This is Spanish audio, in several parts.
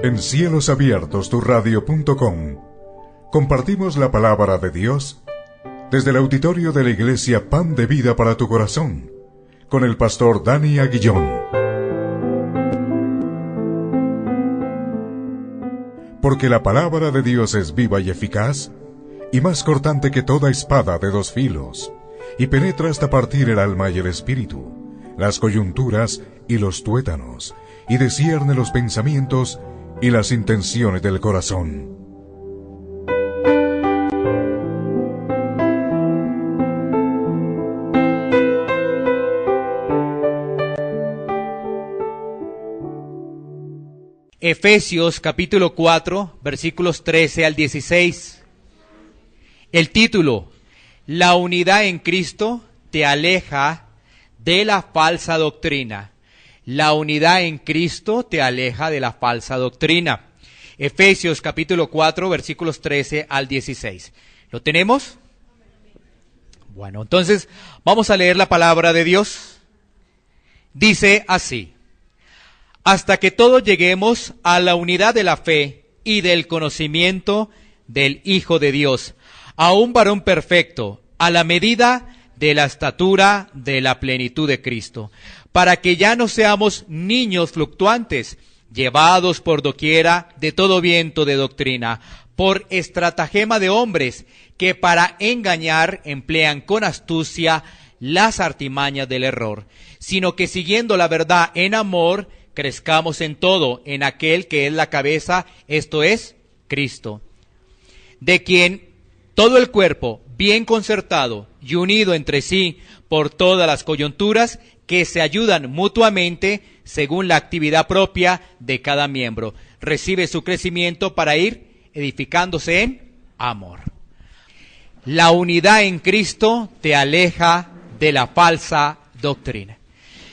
En cielosabiertosturradio.com compartimos la palabra de Dios desde el auditorio de la Iglesia Pan de Vida para tu Corazón, con el pastor Dani Aguillón. Porque la palabra de Dios es viva y eficaz, y más cortante que toda espada de dos filos, y penetra hasta partir el alma y el espíritu, las coyunturas y los tuétanos, y discierne los pensamientos y las intenciones del corazón. Efesios capítulo 4, versículos 13 al 16. El título: La unidad en Cristo te aleja de la falsa doctrina. La unidad en Cristo te aleja de la falsa doctrina. Efesios capítulo 4, versículos 13 al 16. ¿Lo tenemos? Bueno, entonces vamos a leer la palabra de Dios. Dice así: hasta que todos lleguemos a la unidad de la fe y del conocimiento del Hijo de Dios, a un varón perfecto, a la medida de la estatura de la plenitud de Cristo, para que ya no seamos niños fluctuantes, llevados por doquiera de todo viento de doctrina, por estratagema de hombres que para engañar emplean con astucia las artimañas del error, sino que siguiendo la verdad en amor, crezcamos en todo en aquel que es la cabeza, esto es, Cristo, de quien todo el cuerpo, bien concertado y unido entre sí por todas las coyunturas, que se ayudan mutuamente según la actividad propia de cada miembro, recibe su crecimiento para ir edificándose en amor. La unidad en Cristo te aleja de la falsa doctrina.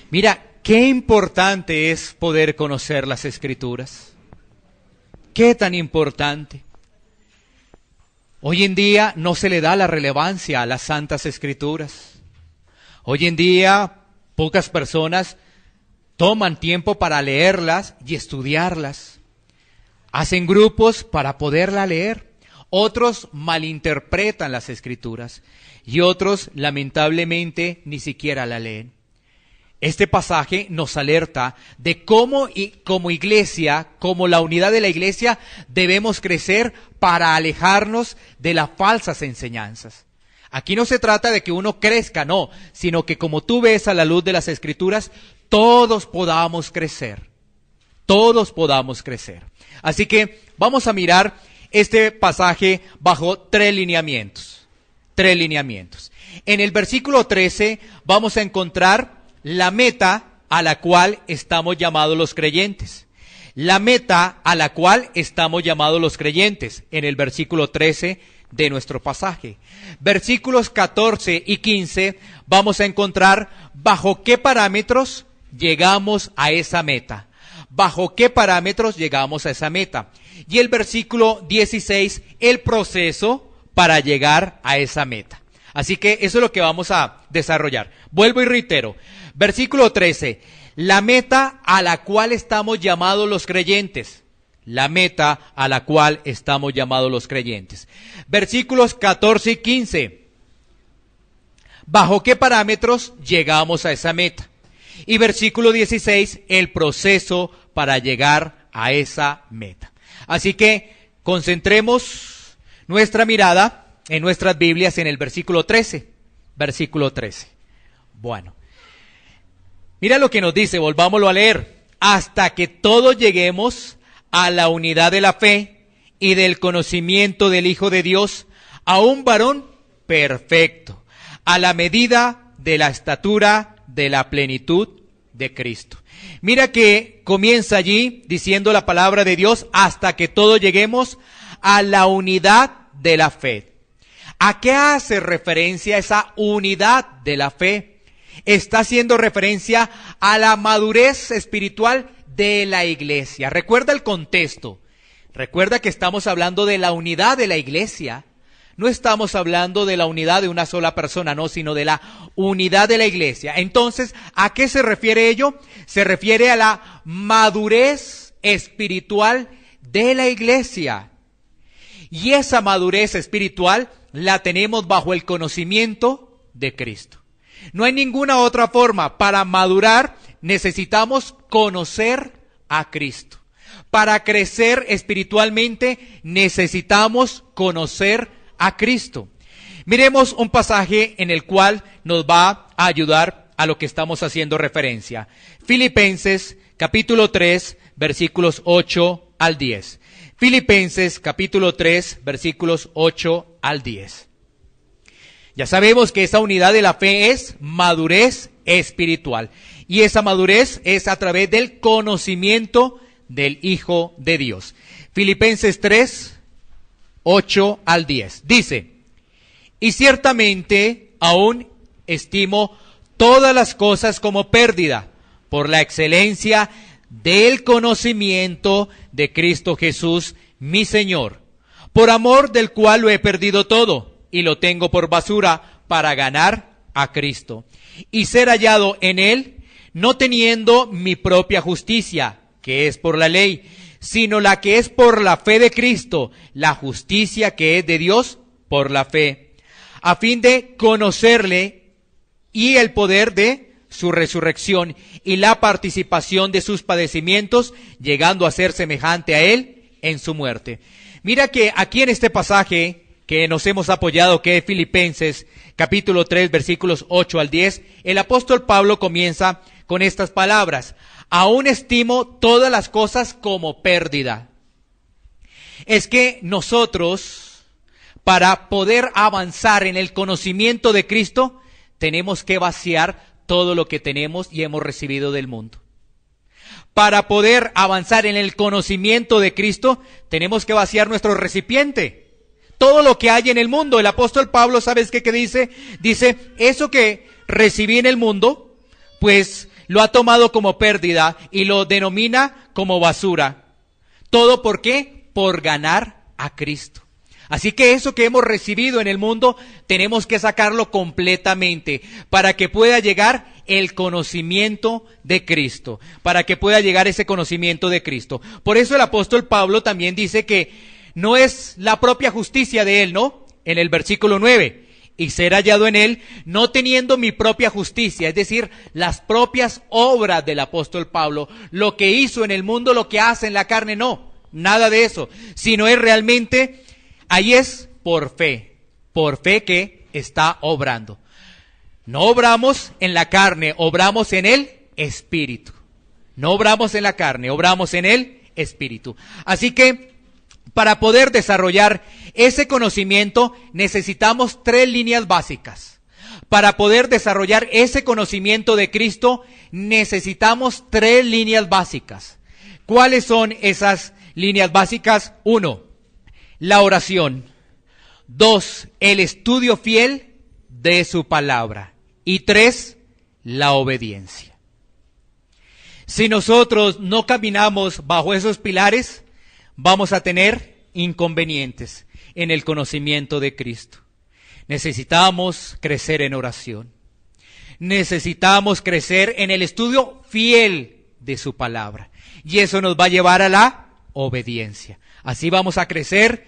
Mira, qué importante es poder conocer las Escrituras. Qué tan importante. Hoy en día no se le da la relevancia a las Santas Escrituras. Hoy en día pocas personas toman tiempo para leerlas y estudiarlas. Hacen grupos para poderla leer. Otros malinterpretan las Escrituras y otros, lamentablemente, ni siquiera la leen. Este pasaje nos alerta de cómo como iglesia, como la unidad de la iglesia, debemos crecer para alejarnos de las falsas enseñanzas. Aquí no se trata de que uno crezca, no, sino que como tú ves a la luz de las Escrituras, todos podamos crecer. Todos podamos crecer. Así que vamos a mirar este pasaje bajo tres lineamientos. En el versículo 13 vamos a encontrar la meta a la cual estamos llamados los creyentes. La meta a la cual estamos llamados los creyentes, en el versículo 13 de nuestro pasaje. Versículos 14 y 15 vamos a encontrar bajo qué parámetros llegamos a esa meta. Bajo qué parámetros llegamos a esa meta. Y el versículo 16, el proceso para llegar a esa meta. Así que eso es lo que vamos a desarrollar. Vuelvo y reitero. Versículo 13, la meta a la cual estamos llamados los creyentes. La meta a la cual estamos llamados los creyentes. Versículos 14 y 15. ¿Bajo qué parámetros llegamos a esa meta? Y versículo 16, el proceso para llegar a esa meta. Así que concentremos nuestra mirada en nuestras Biblias en el versículo 13. Versículo 13. Bueno, mira lo que nos dice, volvámoslo a leer. Hasta que todos lleguemos a la unidad de la fe y del conocimiento del Hijo de Dios, a un varón perfecto, a la medida de la estatura de la plenitud de Cristo. Mira que comienza allí diciendo la palabra de Dios, hasta que todos lleguemos a la unidad de la fe. ¿A qué hace referencia esa unidad de la fe? Está haciendo referencia a la madurez espiritual de la iglesia. Recuerda el contexto. Recuerda que estamos hablando de la unidad de la iglesia. No estamos hablando de la unidad de una sola persona, no, sino de la unidad de la iglesia. Entonces, ¿a qué se refiere ello? Se refiere a la madurez espiritual de la iglesia. Y esa madurez espiritual la tenemos bajo el conocimiento de Cristo. No hay ninguna otra forma. Para madurar necesitamos conocer a Cristo. Para crecer espiritualmente necesitamos conocer a Cristo. Miremos un pasaje en el cual nos va a ayudar a lo que estamos haciendo referencia. Filipenses capítulo 3, versículos 8 al 10. Filipenses capítulo 3, versículos 8 al 10. Ya sabemos que esa unidad de la fe es madurez espiritual. Y esa madurez es a través del conocimiento del Hijo de Dios. Filipenses 3, 8 al 10. Dice: y ciertamente aún estimo todas las cosas como pérdida por la excelencia del conocimiento de Cristo Jesús, mi Señor, por amor del cual lo he perdido todo y lo tengo por basura para ganar a Cristo y ser hallado en Él, no teniendo mi propia justicia, que es por la ley, sino la que es por la fe de Cristo, la justicia que es de Dios por la fe, a fin de conocerle y el poder de su resurrección y la participación de sus padecimientos, llegando a ser semejante a Él en su muerte. Mira que aquí en este pasaje que nos hemos apoyado, que es Filipenses capítulo 3, versículos 8 al 10, el apóstol Pablo comienza con estas palabras: aún estimo todas las cosas como pérdida. Es que nosotros, para poder avanzar en el conocimiento de Cristo, tenemos que vaciar todo lo que tenemos y hemos recibido del mundo. Para poder avanzar en el conocimiento de Cristo, tenemos que vaciar nuestro recipiente. Todo lo que hay en el mundo. El apóstol Pablo, ¿sabes qué dice? Dice, eso que recibí en el mundo, pues lo ha tomado como pérdida y lo denomina como basura. ¿Todo por qué? Por ganar a Cristo. Así que eso que hemos recibido en el mundo, tenemos que sacarlo completamente para que pueda llegar el conocimiento de Cristo, para que pueda llegar ese conocimiento de Cristo. Por eso el apóstol Pablo también dice que no es la propia justicia de él, ¿no? En el versículo 9, y ser hallado en él, no teniendo mi propia justicia, es decir, las propias obras del apóstol Pablo, lo que hizo en el mundo, lo que hace en la carne, no, nada de eso, sino es realmente, ahí es por fe que está obrando. No obramos en la carne, obramos en el Espíritu. No obramos en la carne, obramos en el Espíritu. Así que, para poder desarrollar ese conocimiento, necesitamos 3 líneas básicas. Para poder desarrollar ese conocimiento de Cristo, necesitamos 3 líneas básicas. ¿Cuáles son esas líneas básicas? 1, la oración. 2, el estudio fiel de su palabra. Y 3, la obediencia. Si nosotros no caminamos bajo esos pilares, vamos a tener inconvenientes en el conocimiento de Cristo. Necesitamos crecer en oración. Necesitamos crecer en el estudio fiel de su palabra. Y eso nos va a llevar a la obediencia. Así vamos a crecer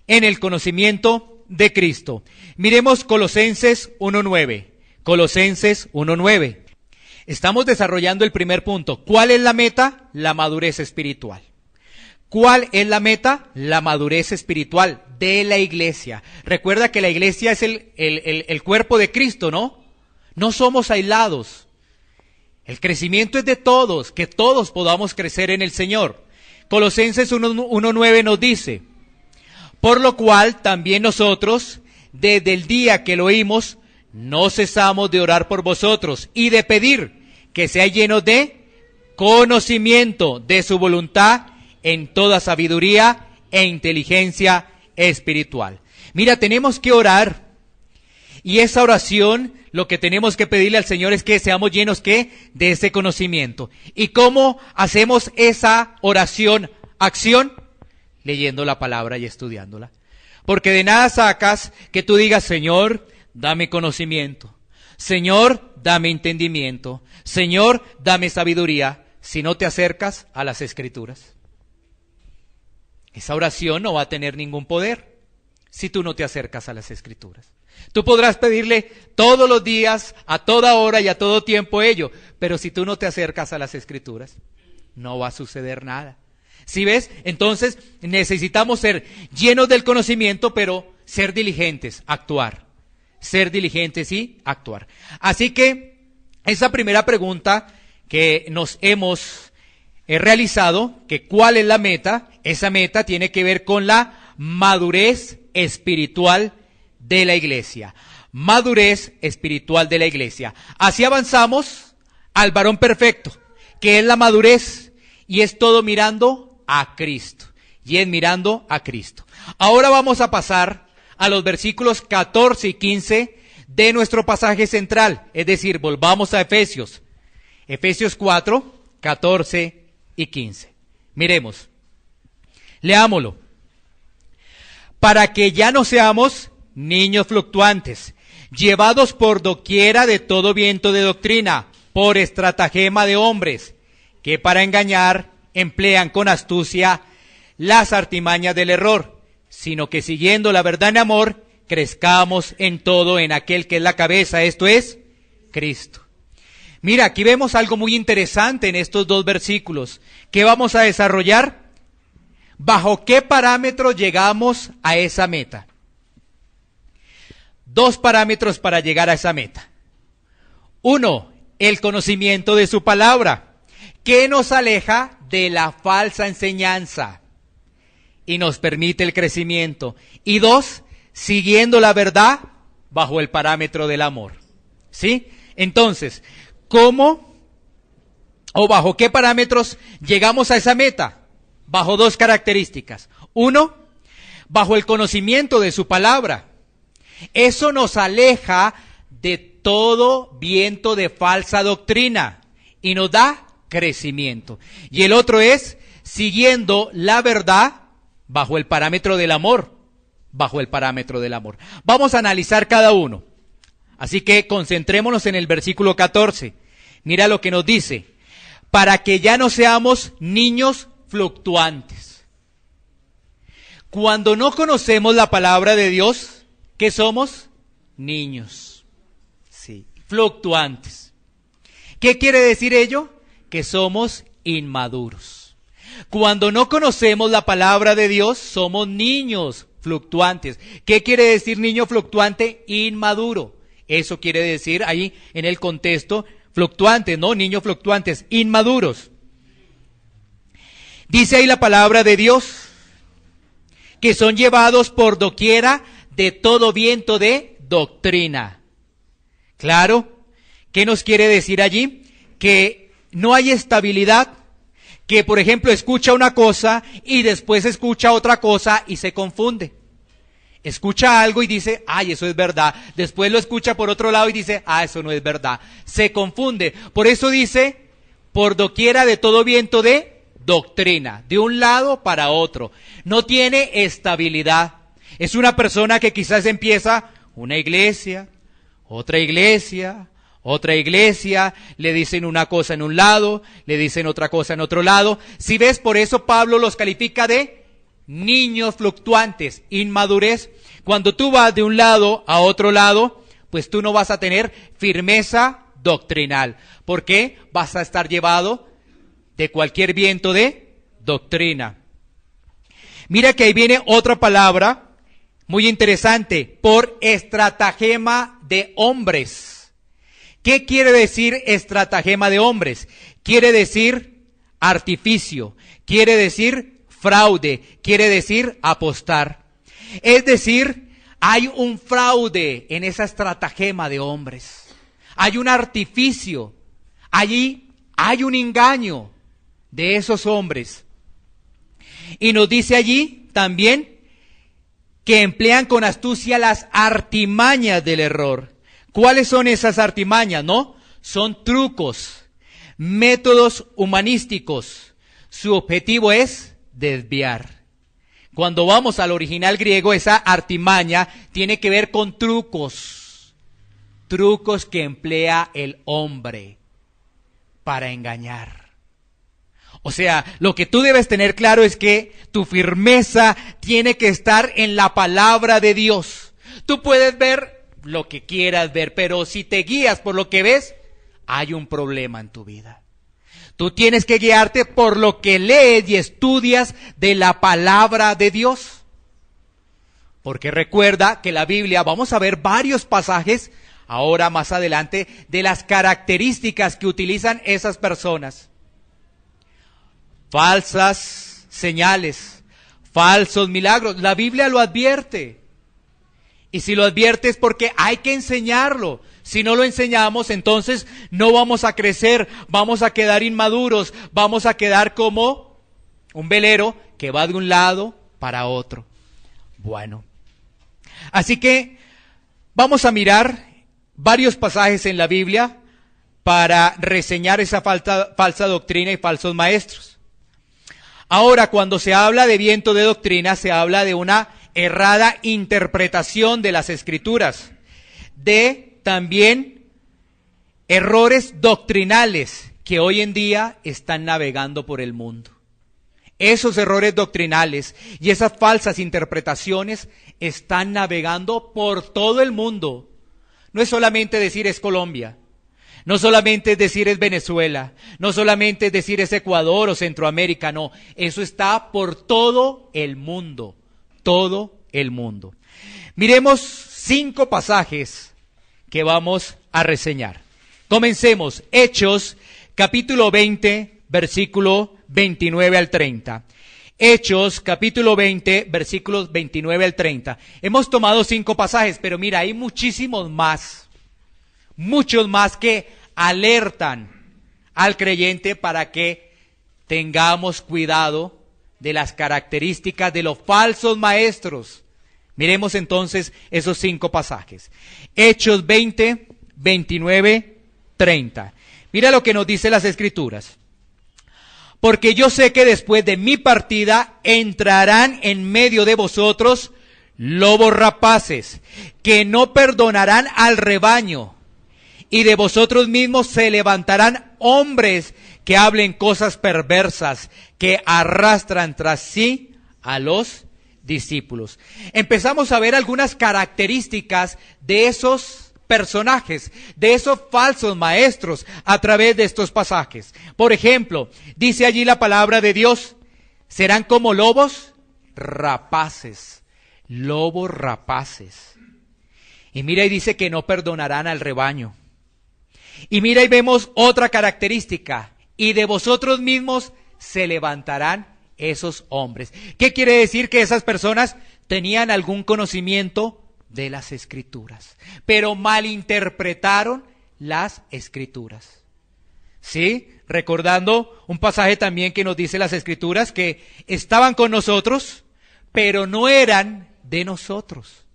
en el conocimiento de Cristo. Miremos Colosenses 1:9. Colosenses 1:9. Estamos desarrollando el primer punto. ¿Cuál es la meta? La madurez espiritual. ¿Cuál es la meta? La madurez espiritual de la iglesia. Recuerda que la iglesia es el cuerpo de Cristo, ¿no? No somos aislados. El crecimiento es de todos, que todos podamos crecer en el Señor. Colosenses 1:9 nos dice, por lo cual también nosotros, desde el día que lo oímos, no cesamos de orar por vosotros y de pedir que seáis llenos de conocimiento de su voluntad en toda sabiduría e inteligencia espiritual. Mira, tenemos que orar. Y esa oración, lo que tenemos que pedirle al Señor es que seamos llenos, ¿qué? De ese conocimiento. ¿Y cómo hacemos esa oración? Acción, leyendo la palabra y estudiándola. Porque de nada sacas que tú digas, Señor, dame conocimiento. Señor, dame entendimiento. Señor, dame sabiduría. si no te acercas a las Escrituras. Esa oración no va a tener ningún poder si tú no te acercas a las Escrituras. Tú podrás pedirle todos los días, a toda hora y a todo tiempo ello, pero si tú no te acercas a las Escrituras, no va a suceder nada. ¿Sí ves? Entonces necesitamos ser llenos del conocimiento, pero ser diligentes, actuar. Ser diligentes y actuar. Así que esa primera pregunta que nos hemos realizado, que ¿cuál es la meta? Esa meta tiene que ver con la madurez espiritual de la iglesia. Madurez espiritual de la iglesia. Así avanzamos al varón perfecto, que es la madurez, y es todo mirando a Cristo. Y es mirando a Cristo. Ahora vamos a pasar a los versículos 14 y 15 de nuestro pasaje central. Es decir, volvamos a Efesios. Efesios 4, 14 y 15. Miremos. Leámoslo. Para que ya no seamos niños fluctuantes, llevados por doquiera de todo viento de doctrina, por estratagema de hombres, que para engañar emplean con astucia las artimañas del error, sino que siguiendo la verdad en amor, crezcamos en todo en aquel que es la cabeza, esto es, Cristo. Mira, aquí vemos algo muy interesante en estos dos versículos. ¿Qué vamos a desarrollar? ¿Bajo qué parámetros llegamos a esa meta? Dos parámetros para llegar a esa meta. Uno, el conocimiento de su palabra, que nos aleja de la falsa enseñanza y nos permite el crecimiento. Y dos, siguiendo la verdad bajo el parámetro del amor. ¿Sí? Entonces, ¿cómo o bajo qué parámetros llegamos a esa meta? Bajo dos características. Uno, bajo el conocimiento de su palabra. Eso nos aleja de todo viento de falsa doctrina y nos da crecimiento. Y el otro es siguiendo la verdad bajo el parámetro del amor. Bajo el parámetro del amor. Vamos a analizar cada uno. Así que concentrémonos en el versículo 14. Mira lo que nos dice. Para que ya no seamos niños fluctuantes. Cuando no conocemos la palabra de Dios, ¿qué somos? Niños. Sí, fluctuantes. ¿Qué quiere decir ello? Que somos inmaduros. Cuando no conocemos la palabra de Dios, somos niños fluctuantes. ¿Qué quiere decir niño fluctuante? Inmaduro. Eso quiere decir ahí en el contexto fluctuantes, no niños fluctuantes, inmaduros. Dice ahí la palabra de Dios que son llevados por doquiera de todo viento de doctrina. Claro, ¿qué nos quiere decir allí? Que no hay estabilidad, que por ejemplo escucha una cosa y después escucha otra cosa y se confunde. Escucha algo y dice, ay, eso es verdad. Después lo escucha por otro lado y dice, ah, eso no es verdad. Se confunde. Por eso dice, por doquiera de todo viento de doctrina, de un lado para otro. No tiene estabilidad. Es una persona que quizás empieza una iglesia, otra iglesia, otra iglesia, le dicen una cosa en un lado, le dicen otra cosa en otro lado. Si ves, por eso Pablo los califica de niños fluctuantes, inmadurez. Cuando tú vas de un lado a otro lado, pues tú no vas a tener firmeza doctrinal. ¿Por qué? Vas a estar llevado de cualquier viento de doctrina. Mira que ahí viene otra palabra muy interesante, por estratagema de hombres. ¿Qué quiere decir estratagema de hombres? Quiere decir artificio, quiere decir fraude, quiere decir apostar. Es decir, hay un fraude en esa estratagema de hombres. Hay un artificio, allí hay un engaño de esos hombres. Y nos dice allí también que emplean con astucia las artimañas del error. ¿Cuáles son esas artimañas? No, son trucos, métodos humanísticos. Su objetivo es desviar. Cuando vamos al original griego, esa artimaña tiene que ver con trucos. Trucos que emplea el hombre para engañar. O sea, lo que tú debes tener claro es que tu firmeza tiene que estar en la palabra de Dios. Tú puedes ver lo que quieras ver, pero si te guías por lo que ves, hay un problema en tu vida. Tú tienes que guiarte por lo que lees y estudias de la palabra de Dios. Porque recuerda que la Biblia, vamos a ver varios pasajes, ahora más adelante, de las características que utilizan esas personas. Falsas señales, falsos milagros. La Biblia lo advierte. Y si lo advierte es porque hay que enseñarlo. Si no lo enseñamos, entonces no vamos a crecer, vamos a quedar inmaduros, vamos a quedar como un velero que va de un lado para otro. Bueno, así que vamos a mirar varios pasajes en la Biblia para reseñar esa falsa doctrina y falsos maestros. Ahora, cuando se habla de viento de doctrina, se habla de una errada interpretación de las Escrituras, de también errores doctrinales que hoy en día están navegando por el mundo. Esos errores doctrinales y esas falsas interpretaciones están navegando por todo el mundo. No es solamente decir es Colombia, no solamente es decir es Venezuela, no solamente es decir es Ecuador o Centroamérica, no, eso está por todo el mundo, todo el mundo. Miremos 5 pasajes que vamos a reseñar. Comencemos, Hechos, capítulo 20, versículo 29 al 30. Hechos, capítulo 20, versículos 29 al 30. Hemos tomado 5 pasajes, pero mira, hay muchísimos más que alertan al creyente para que tengamos cuidado de las características de los falsos maestros. Miremos entonces esos 5 pasajes. Hechos 20, 29, 30. Mira lo que nos dice las Escrituras. Porque yo sé que después de mi partida entrarán en medio de vosotros lobos rapaces, que no perdonarán al rebaño, y de vosotros mismos se levantarán hombres que hablen cosas perversas, que arrastran tras sí a los discípulos. Empezamos a ver algunas características de esos personajes, de esos falsos maestros a través de estos pasajes. Por ejemplo, dice allí la palabra de Dios, serán como lobos rapaces, lobos rapaces. Y mira y dice que no perdonarán al rebaño. Y mira y vemos otra característica, y de vosotros mismos se levantarán esos hombres. ¿Qué quiere decir? Que esas personas tenían algún conocimiento de las Escrituras, pero malinterpretaron las Escrituras. ¿Sí? Recordando un pasaje también que nos dice las Escrituras, que estaban con nosotros, pero no eran de nosotros.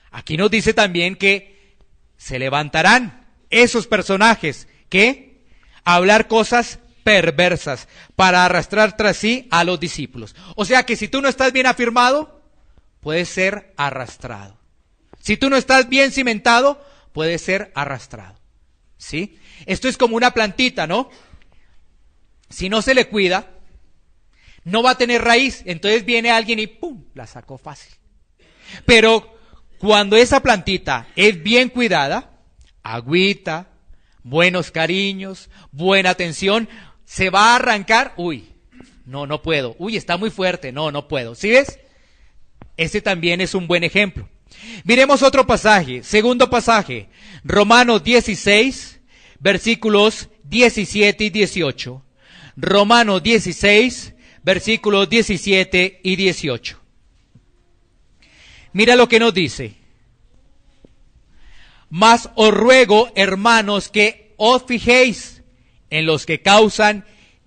Aquí nos dice también que se levantarán esos personajes que hablar cosas perversas para arrastrar tras sí a los discípulos. O sea que si tú no estás bien afirmado, puedes ser arrastrado. Si tú no estás bien cimentado, puedes ser arrastrado. ¿Sí? Esto es como una plantita, ¿no? Si no se le cuida, no va a tener raíz. Entonces viene alguien y ¡pum!, la sacó fácil. Pero cuando esa plantita es bien cuidada, agüita, buenos cariños, buena atención, se va a arrancar. Uy, no puedo. Uy, está muy fuerte. No puedo. ¿Sí ves? Ese también es un buen ejemplo. Miremos otro pasaje, segundo pasaje, Romanos 16, versículos 17 y 18. Romanos 16, versículos 17 y 18. Mira lo que nos dice. Mas os ruego, hermanos, que os fijéis en los que causan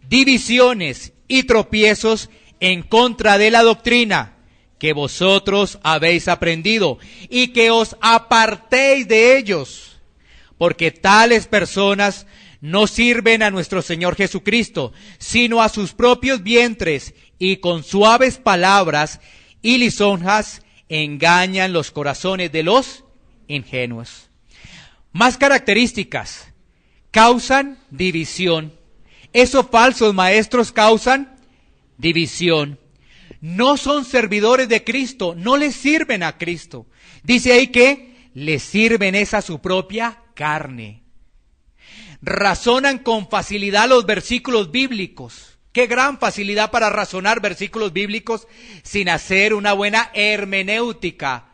divisiones y tropiezos en contra de la doctrina que vosotros habéis aprendido, y que os apartéis de ellos, porque tales personas no sirven a nuestro Señor Jesucristo, sino a sus propios vientres, y con suaves palabras y lisonjas engañan los corazones de los ingenuos. Más características: causan división. Esos falsos maestros causan división. No son servidores de Cristo, no les sirven a Cristo. Dice ahí que les sirven es a su propia carne. Razonan con facilidad los versículos bíblicos. Qué gran facilidad para razonar versículos bíblicos sin hacer una buena hermenéutica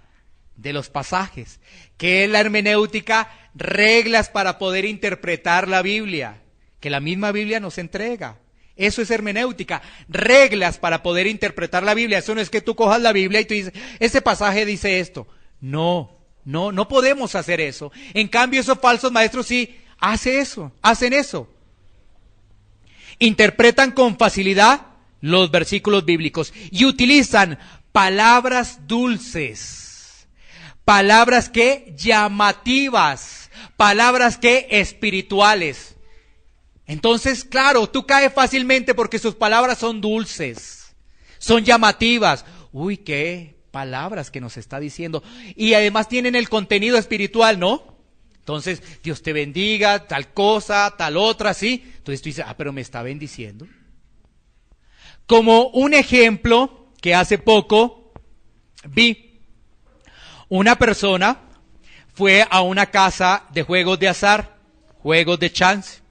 de los pasajes. ¿Qué es la hermenéutica? Reglas para poder interpretar la Biblia, que la misma Biblia nos entrega. Eso es hermenéutica, reglas para poder interpretar la Biblia. Eso no es que tú cojas la Biblia y tú dices, este pasaje dice esto. No podemos hacer eso. En cambio, esos falsos maestros sí hacen eso. Interpretan con facilidad los versículos bíblicos y utilizan palabras dulces, palabras que llamativas, palabras que espirituales. Entonces, claro, tú caes fácilmente porque sus palabras son dulces, son llamativas. Uy, qué palabras que nos está diciendo. Y además tienen el contenido espiritual, ¿no? Entonces, Dios te bendiga, tal cosa, tal otra, ¿sí? Entonces tú dices, pero me está bendiciendo. Como un ejemplo que hace poco vi, una persona fue a una casa de juegos de azar, juegos de chance.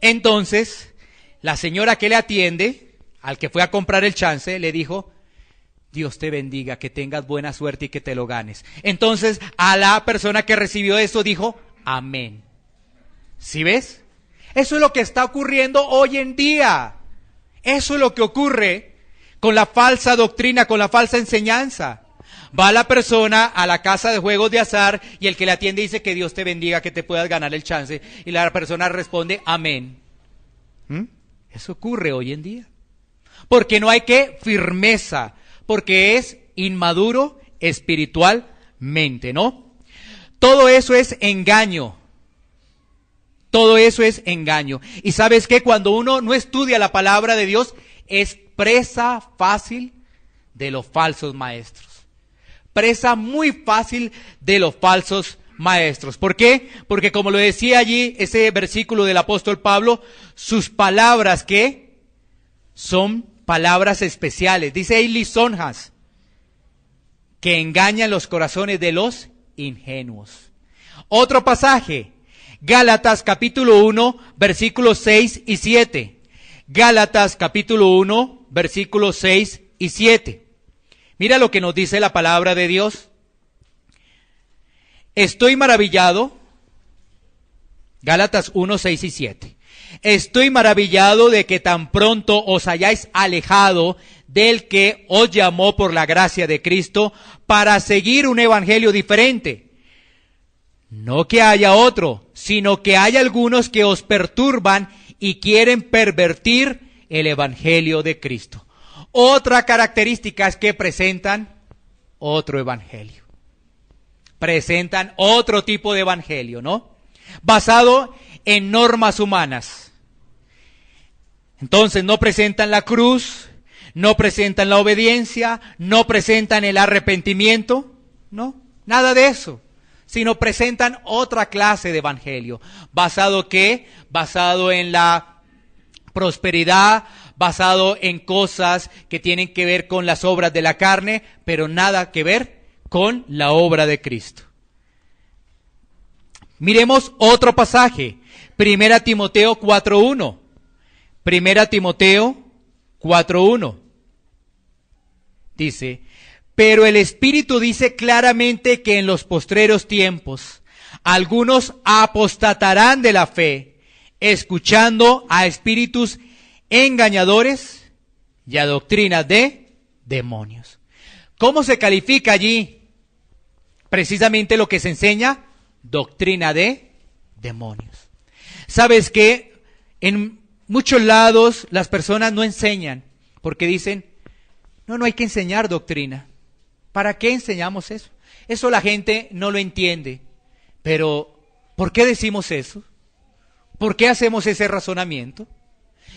Entonces, la señora que le atiende, al que fue a comprar el chance, le dijo, Dios te bendiga, que tengas buena suerte y que te lo ganes. Entonces, a la persona que recibió eso dijo, amén. ¿Sí ves? Eso es lo que está ocurriendo hoy en día. Eso es lo que ocurre con la falsa doctrina, con la falsa enseñanza. Va la persona a la casa de juegos de azar y el que le atiende dice que Dios te bendiga, que te puedas ganar el chance. Y la persona responde, amén. Eso ocurre hoy en día. Porque no hay firmeza, porque es inmaduro espiritualmente, ¿no? Todo eso es engaño. Todo eso es engaño. Y ¿sabes qué? Cuando uno no estudia la palabra de Dios, es presa fácil de los falsos maestros. Presa muy fácil de los falsos maestros. ¿Por qué? Porque como lo decía allí ese versículo del apóstol Pablo, sus palabras, ¿qué? Son palabras especiales. Dice ahí lisonjas, que engañan los corazones de los ingenuos. Otro pasaje, Gálatas capítulo 1, versículos 6 y 7. Gálatas capítulo 1, versículos 6 y 7. Mira lo que nos dice la palabra de Dios. Estoy maravillado, Gálatas 1, 6 y 7. Estoy maravillado de que tan pronto os hayáis alejado del que os llamó por la gracia de Cristo para seguir un evangelio diferente. No que haya otro, sino que hay algunos que os perturban y quieren pervertir el evangelio de Cristo. Otra característica es que presentan otro evangelio. Presentan otro tipo de evangelio, ¿no? Basado en normas humanas. Entonces no presentan la cruz, no presentan la obediencia, no presentan el arrepentimiento, ¿no? Nada de eso. Sino presentan otra clase de evangelio. ¿Basado qué? Basado en la prosperidad, basado en cosas que tienen que ver con las obras de la carne, pero nada que ver con la obra de Cristo. Miremos otro pasaje, 1 Timoteo 4:1. 1 Timoteo 4:1. Dice, pero el Espíritu dice claramente que en los postreros tiempos algunos apostatarán de la fe, escuchando a espíritus engañadores y a doctrinas de demonios. ¿Cómo se califica allí? Precisamente lo que se enseña, doctrina de demonios. ¿Sabes qué? En muchos lados las personas no enseñan porque dicen, no hay que enseñar doctrina. ¿Para qué enseñamos eso? Eso la gente no lo entiende. Pero, ¿por qué decimos eso? ¿Por qué hacemos ese razonamiento?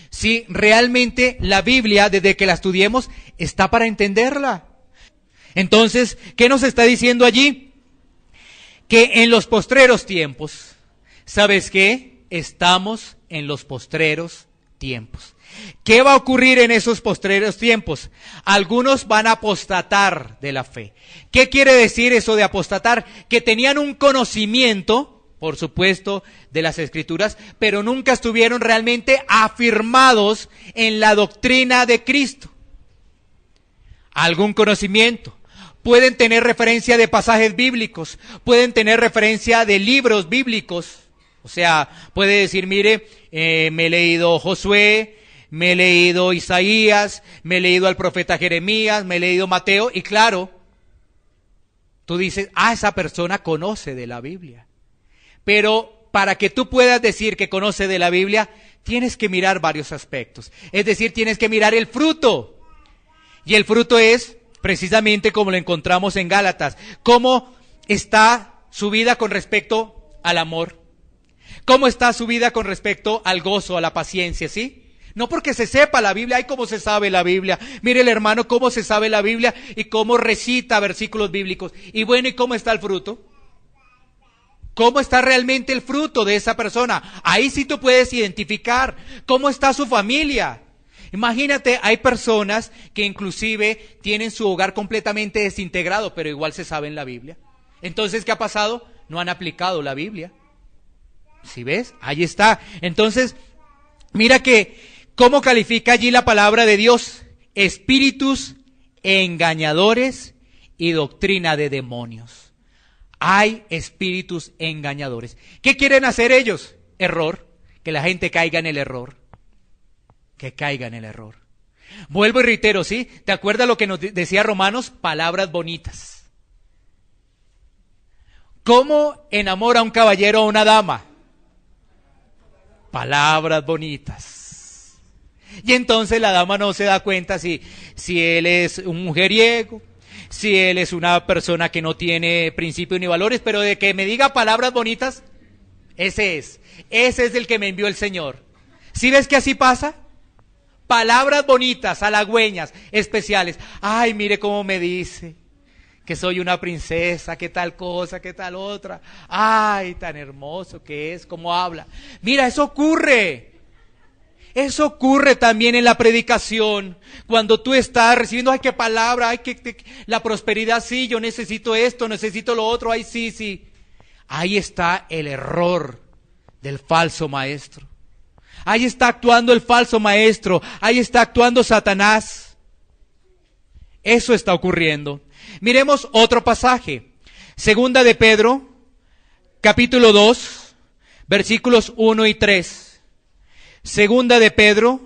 Si realmente la Biblia, desde que la estudiemos, está para entenderla. Entonces, ¿qué nos está diciendo allí? Que en los postreros tiempos, ¿sabes qué? estamos en los postreros tiempos. ¿Qué va a ocurrir en esos postreros tiempos? Algunos van a apostatar de la fe. ¿Qué quiere decir eso de apostatar? Que tenían un conocimiento, por supuesto, de las Escrituras, pero nunca estuvieron realmente afirmados en la doctrina de Cristo. Algún conocimiento. Pueden tener referencia de pasajes bíblicos, pueden tener referencia de libros bíblicos. O sea, puede decir, mire, me he leído Josué, me he leído Isaías, me he leído al profeta Jeremías, me he leído Mateo, y claro, tú dices, esa persona conoce de la Biblia. Pero para que tú puedas decir que conoce de la Biblia, tienes que mirar varios aspectos. Es decir, tienes que mirar el fruto. Y el fruto es precisamente como lo encontramos en Gálatas. ¿Cómo está su vida con respecto al amor? ¿Cómo está su vida con respecto al gozo, a la paciencia, sí? No porque se sepa la Biblia, ay, cómo se sabe la Biblia. Mire el hermano cómo se sabe la Biblia y cómo recita versículos bíblicos. Y bueno, ¿y cómo está el fruto? ¿Cómo está realmente el fruto de esa persona? Ahí sí tú puedes identificar cómo está su familia. Imagínate, hay personas que inclusive tienen su hogar completamente desintegrado, pero igual se saben la Biblia. Entonces, ¿qué ha pasado? No han aplicado la Biblia. ¿Sí ves? Ahí está. Entonces, mira que, ¿cómo califica allí la palabra de Dios? Espíritus engañadores y doctrina de demonios. Hay espíritus engañadores. ¿Qué quieren hacer ellos? Error. Que la gente caiga en el error. Que caiga en el error. Vuelvo y reitero, ¿sí? ¿Te acuerdas lo que nos decía Romanos? Palabras bonitas. ¿Cómo enamora a un caballero a una dama? Palabras bonitas. Y entonces la dama no se da cuenta si él es un mujeriego, si él es una persona que no tiene principios ni valores, pero de que me diga palabras bonitas, ese es el que me envió el Señor. ¿Sí ves que así pasa? Palabras bonitas, halagüeñas, especiales. Ay, mire cómo me dice que soy una princesa, que tal cosa, que tal otra. Ay, tan hermoso que es, cómo habla. Mira, eso ocurre. Eso ocurre también en la predicación. Cuando tú estás recibiendo, ay, qué palabra, ay, la prosperidad, sí, yo necesito esto, necesito lo otro, ay, sí. Ahí está el error del falso maestro. Ahí está actuando el falso maestro, ahí está actuando Satanás. Eso está ocurriendo. Miremos otro pasaje. Segunda de Pedro, capítulo 2, versículos 1 y 3. Segunda de Pedro,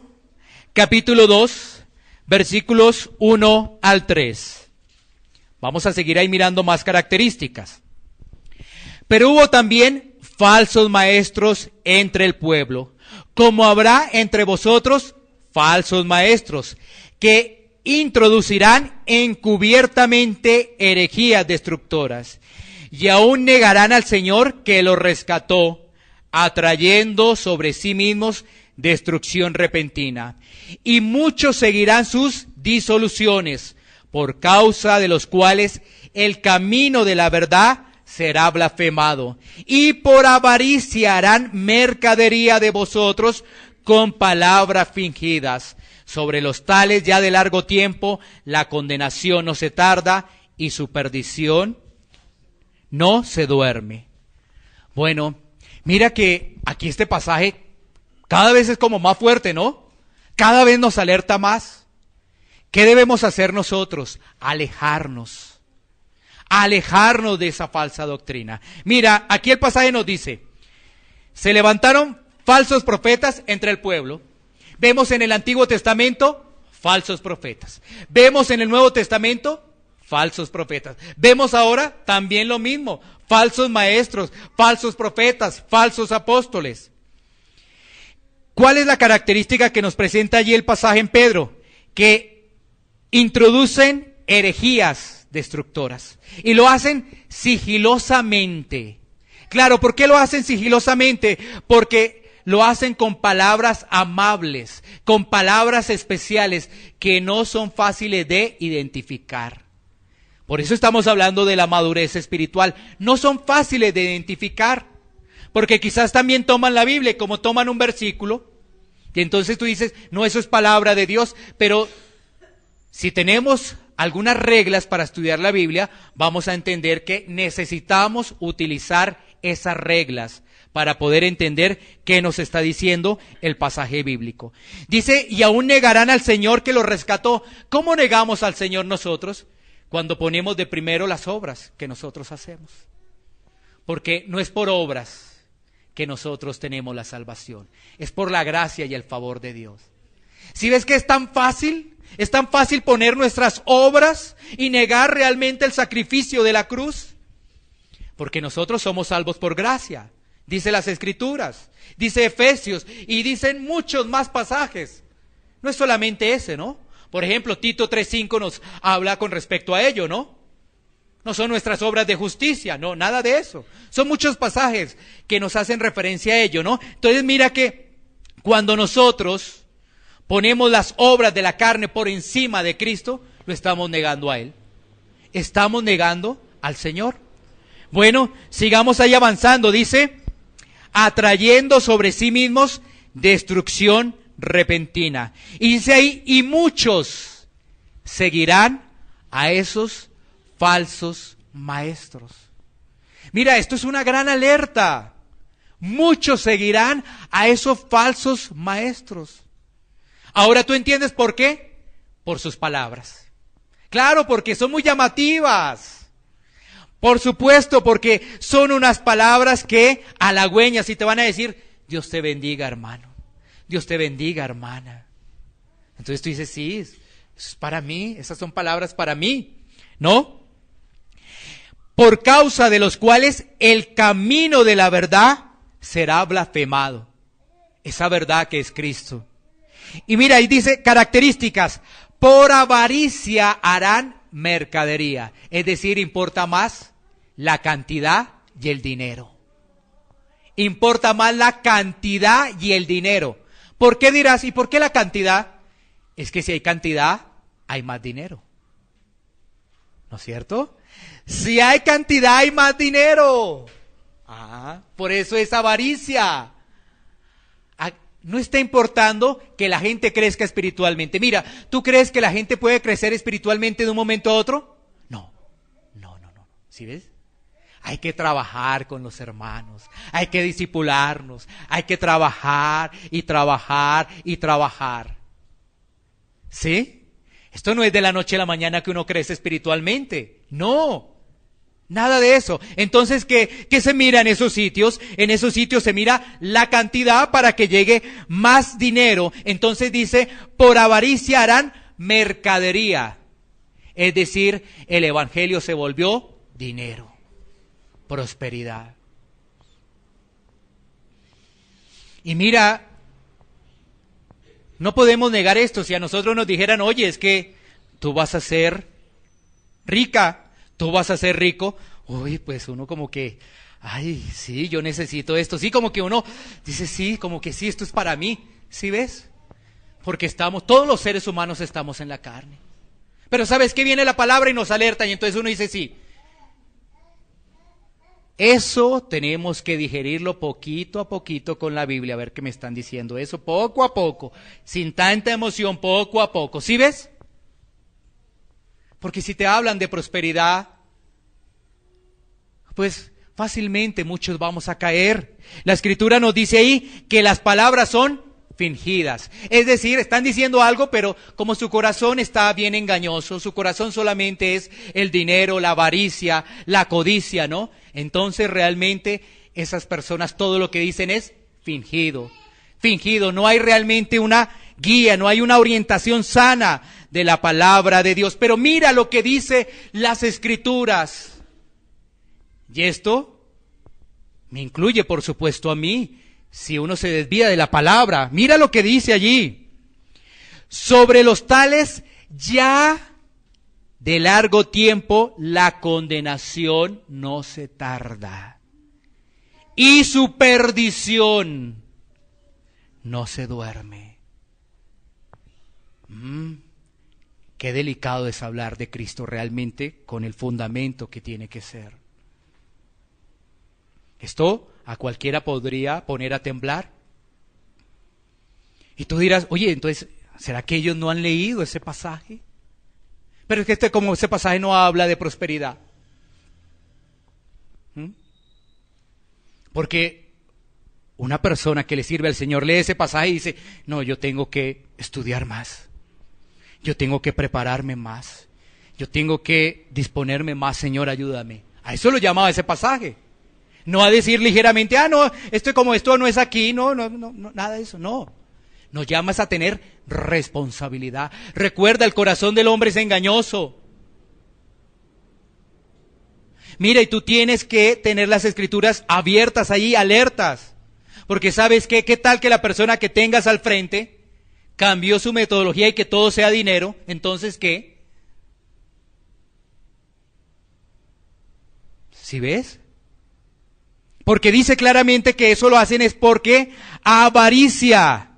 capítulo 2, versículos 1 al 3. Vamos a seguir ahí mirando más características. Pero hubo también falsos maestros entre el pueblo, como habrá entre vosotros falsos maestros, que introducirán encubiertamente herejías destructoras, y aún negarán al Señor que los rescató, atrayendo sobre sí mismos destrucción repentina. Y muchos seguirán sus disoluciones, por causa de los cuales el camino de la verdad será blasfemado, y por avaricia harán mercadería de vosotros con palabras fingidas. Sobre los tales ya de largo tiempo la condenación no se tarda y su perdición no se duerme. Bueno, mira que aquí este pasaje cada vez es como más fuerte, ¿no? Cada vez nos alerta más. ¿Qué debemos hacer nosotros? Alejarnos de esa falsa doctrina. Mira, aquí el pasaje nos dice, se levantaron falsos profetas entre el pueblo. Vemos en el Antiguo Testamento falsos profetas. Vemos en el Nuevo Testamento falsos profetas. Vemos ahora también lo mismo, falsos maestros, falsos profetas, falsos apóstoles. ¿Cuál es la característica que nos presenta allí el pasaje en Pedro? Que introducen herejías destructoras y lo hacen sigilosamente. Claro, ¿por qué lo hacen sigilosamente? Porque lo hacen con palabras amables, con palabras especiales que no son fáciles de identificar. Por eso estamos hablando de la madurez espiritual. No son fáciles de identificar. Porque quizás también toman la Biblia y como toman un versículo, y entonces tú dices, no, eso es palabra de Dios, pero si tenemos algunas reglas para estudiar la Biblia, vamos a entender que necesitamos utilizar esas reglas para poder entender qué nos está diciendo el pasaje bíblico. Dice, y aún negarán al Señor que los rescató. ¿Cómo negamos al Señor nosotros? Cuando ponemos de primero las obras que nosotros hacemos. Porque no es por obras que nosotros tenemos la salvación, es por la gracia y el favor de Dios. ¿Sí ves que es tan fácil? Es tan fácil poner nuestras obras y negar realmente el sacrificio de la cruz. Porque nosotros somos salvos por gracia, dice las Escrituras, dice Efesios y dicen muchos más pasajes. No es solamente ese, ¿no? Por ejemplo, Tito 3:5 nos habla con respecto a ello, ¿no? No son nuestras obras de justicia, no, nada de eso. Son muchos pasajes que nos hacen referencia a ello, ¿no? Entonces mira que cuando nosotros ponemos las obras de la carne por encima de Cristo, lo estamos negando a Él. Estamos negando al Señor. Bueno, sigamos ahí avanzando, dice, atrayendo sobre sí mismos destrucción repentina. Y dice ahí, y muchos seguirán a esos falsos maestros. Mira, esto es una gran alerta. Muchos seguirán a esos falsos maestros. Ahora tú entiendes por qué. Por sus palabras. Claro, porque son muy llamativas. Por supuesto, porque son unas palabras que halagüeñas y te van a decir, Dios te bendiga, hermano. Dios te bendiga, hermana. Entonces tú dices, sí, eso es para mí, esas son palabras para mí, ¿no? Por causa de los cuales el camino de la verdad será blasfemado. Esa verdad que es Cristo. Y mira, ahí dice características. Por avaricia harán mercadería. Es decir, importa más la cantidad y el dinero. Importa más la cantidad y el dinero. ¿Por qué dirás? ¿Y por qué la cantidad? Es que si hay cantidad, hay más dinero. ¿No es cierto? Si hay cantidad, hay más dinero. Por eso es avaricia. No está importando que la gente crezca espiritualmente. Mira, ¿tú crees que la gente puede crecer espiritualmente de un momento a otro? No. ¿Sí ves? Hay que trabajar con los hermanos, hay que discipularnos, hay que trabajar y trabajar y trabajar. ¿Sí? Esto no es de la noche a la mañana que uno crece espiritualmente. No. Nada de eso. Entonces, ¿qué se mira en esos sitios? En esos sitios se mira la cantidad para que llegue más dinero. Entonces dice, por avaricia harán mercadería. Es decir, el evangelio se volvió dinero, prosperidad. Y mira, no podemos negar esto. Si a nosotros nos dijeran, oye, es que tú vas a ser rica, tú vas a ser rico, uy, pues uno como que, ay, sí, yo necesito esto, sí, como que uno dice, sí, como que sí, esto es para mí, ¿sí ves? Porque todos los seres humanos estamos en la carne. Pero ¿sabes qué? Viene la palabra y nos alerta y entonces uno dice, sí. Eso tenemos que digerirlo poquito a poquito con la Biblia, a ver qué me están diciendo eso, poco a poco, sin tanta emoción, poco a poco, ¿sí ves? Porque si te hablan de prosperidad, pues fácilmente muchos vamos a caer. La Escritura nos dice ahí que las palabras son fingidas. Es decir, están diciendo algo, pero como su corazón está bien engañoso, su corazón solamente es el dinero, la avaricia, la codicia, ¿no? Entonces realmente esas personas todo lo que dicen es fingido. Fingido, no hay realmente una guía, no hay una orientación sana de la palabra de Dios. Pero mira lo que dice las Escrituras. Y esto me incluye, por supuesto, a mí. Si uno se desvía de la palabra, mira lo que dice allí. Sobre los tales ya de largo tiempo la condenación no se tarda. Y su perdición no se duerme. Qué delicado es hablar de Cristo realmente con el fundamento que tiene que ser. Esto a cualquiera podría poner a temblar. Y tú dirás, oye, entonces, ¿será que ellos no han leído ese pasaje? Pero es que como ese pasaje no habla de prosperidad. Porque una persona que le sirve al Señor lee ese pasaje y dice, no, yo tengo que estudiar más. Yo tengo que prepararme más. Yo tengo que disponerme más, Señor, ayúdame. A eso lo llamaba ese pasaje. No a decir ligeramente, no, esto no es aquí, no, nada de eso, no. Nos llamas a tener responsabilidad. Recuerda, el corazón del hombre es engañoso. Mira, y tú tienes que tener las Escrituras abiertas allí, alertas. Porque ¿sabes qué? ¿Qué tal que la persona que tengas al frente cambió su metodología y que todo sea dinero? Entonces, ¿qué? ¿Sí ves? Porque dice claramente que eso lo hacen es porque avaricia.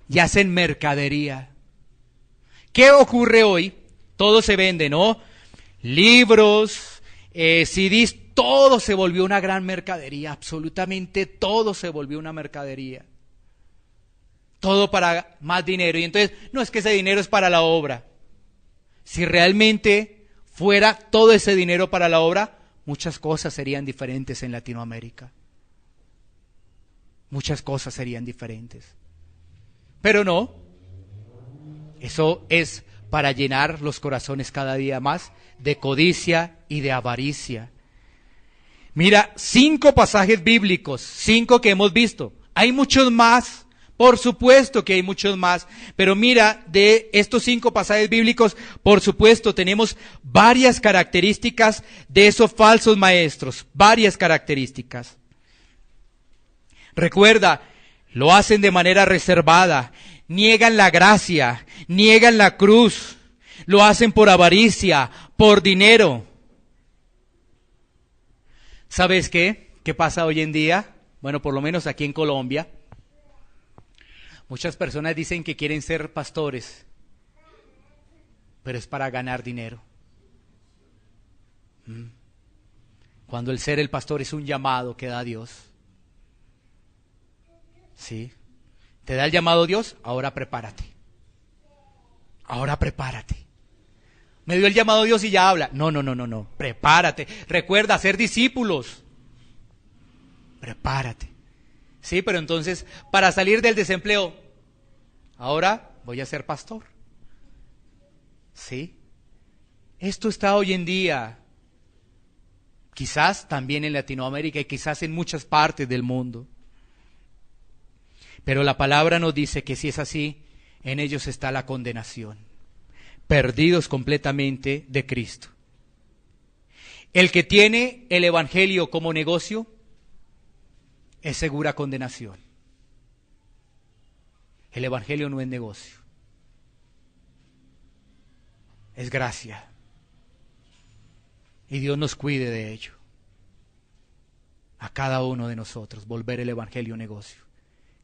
Y hacen mercadería. ¿Qué ocurre hoy? Todo se vende, ¿no? Libros, CDs, todo se volvió una gran mercadería. Absolutamente todo se volvió una mercadería. Todo para más dinero. Y entonces, no es que ese dinero es para la obra. Si realmente fuera todo ese dinero para la obra, muchas cosas serían diferentes en Latinoamérica. Muchas cosas serían diferentes. Pero no, eso es para llenar los corazones cada día más de codicia y de avaricia. Mira, 5 pasajes bíblicos, 5 que hemos visto. Hay muchos más, por supuesto que hay muchos más, pero mira, de estos 5 pasajes bíblicos, por supuesto, tenemos varias características de esos falsos maestros, varias características. Recuerda, lo hacen de manera reservada, niegan la gracia, niegan la cruz, lo hacen por avaricia, por dinero. ¿Sabes qué? ¿Qué pasa hoy en día? Bueno, por lo menos aquí en Colombia. Muchas personas dicen que quieren ser pastores, pero es para ganar dinero. Cuando el ser el pastor es un llamado que da Dios. ¿Sí? ¿Te da el llamado Dios? Ahora prepárate. Ahora prepárate. Me dio el llamado Dios y ya habla. No. Prepárate. Recuerda, ser discípulos. Prepárate. Sí, pero entonces, para salir del desempleo, ahora voy a ser pastor. ¿Sí? Esto está hoy en día. Quizás también en Latinoamérica y quizás en muchas partes del mundo. Pero la palabra nos dice que si es así, en ellos está la condenación. Perdidos completamente de Cristo. El que tiene el evangelio como negocio es segura condenación. El evangelio no es negocio. Es gracia. Y Dios nos cuide de ello. A cada uno de nosotros, volver el evangelio negocio.